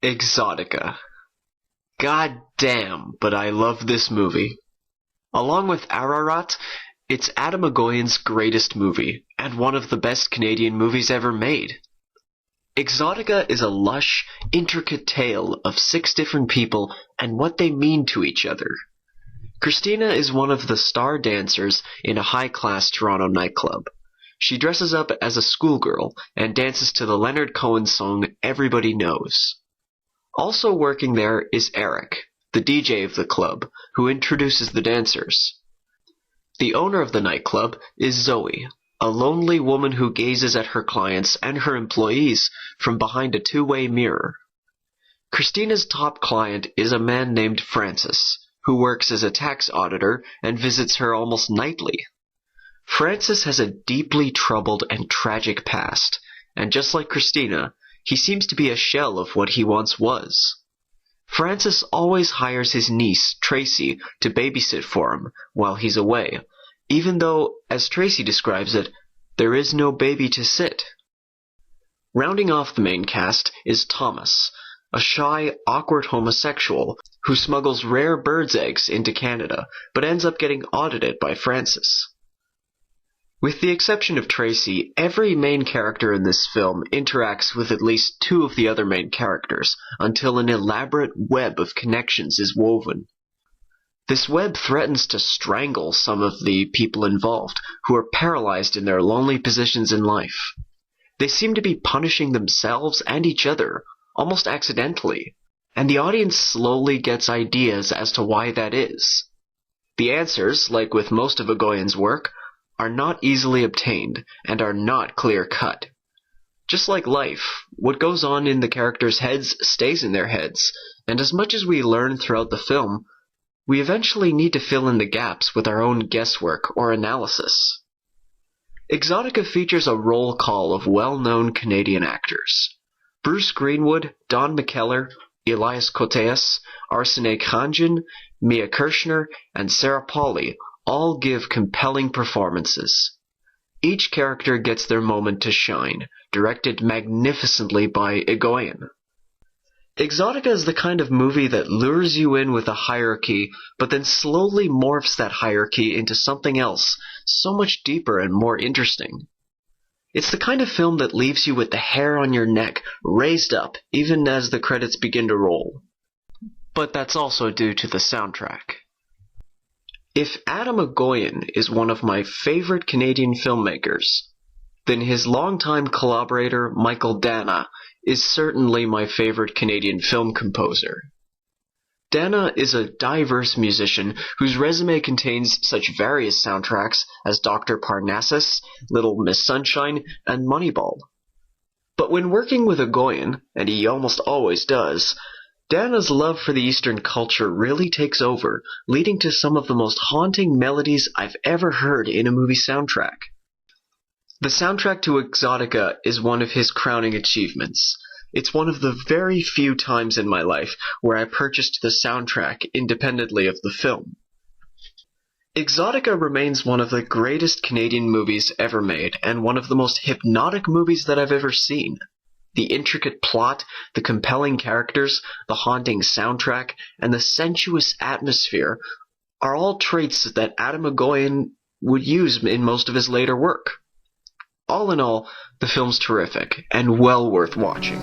Exotica. God damn, but I love this movie. Along with Ararat, it's Adam Agoyan's greatest movie, and one of the best Canadian movies ever made. Exotica is a lush, intricate tale of 6 different people and what they mean to each other. Christina is one of the star dancers in a high-class Toronto nightclub. She dresses up as a schoolgirl and dances to the Leonard Cohen song Everybody Knows. Also working there is Eric, the DJ of the club, who introduces the dancers. The owner of the nightclub is Zoe, a lonely woman who gazes at her clients and her employees from behind a two-way mirror. Christina's top client is a man named Francis, who works as a tax auditor and visits her almost nightly. Francis has a deeply troubled and tragic past, and just like Christina, he seems to be a shell of what he once was. Francis always hires his niece, Tracy, to babysit for him while he's away, even though, as Tracy describes it, there is no baby to sit. Rounding off the main cast is Thomas, a shy, awkward homosexual who smuggles rare birds' eggs into Canada, but ends up getting audited by Francis. With the exception of Tracy, every main character in this film interacts with at least 2 of the other main characters, until an elaborate web of connections is woven. This web threatens to strangle some of the people involved, who are paralyzed in their lonely positions in life. They seem to be punishing themselves and each other, almost accidentally, and the audience slowly gets ideas as to why that is. The answers, like with most of Agoyan's work, are not easily obtained and are not clear-cut. Just like life, what goes on in the characters' heads stays in their heads, and as much as we learn throughout the film, we eventually need to fill in the gaps with our own guesswork or analysis. Exotica features a roll call of well-known Canadian actors. Bruce Greenwood, Don McKellar, Elias Koteas, Arsene Khanjin, Mia Kirshner, and Sarah Polley all give compelling performances. Each character gets their moment to shine, directed magnificently by Agoyan. Exotica is the kind of movie that lures you in with a hierarchy, but then slowly morphs that hierarchy into something else, so much deeper and more interesting. It's the kind of film that leaves you with the hair on your neck raised up, even as the credits begin to roll. But that's also due to the soundtrack. If Adam Agoyan is one of my favorite Canadian filmmakers, then his longtime collaborator Michael Dana is certainly my favorite Canadian film composer. Dana is a diverse musician whose resume contains such various soundtracks as Dr. Parnassus, Little Miss Sunshine, and Moneyball. But when working with Agoyan, and he almost always does, Dana's love for the Eastern culture really takes over, leading to some of the most haunting melodies I've ever heard in a movie soundtrack. The soundtrack to Exotica is one of his crowning achievements. It's one of the very few times in my life where I purchased the soundtrack independently of the film. Exotica remains one of the greatest Canadian movies ever made, and one of the most hypnotic movies that I've ever seen. The intricate plot, the compelling characters, the haunting soundtrack, and the sensuous atmosphere are all traits that Adam Agoyan would use in most of his later work. All in all, the film's terrific, and well worth watching.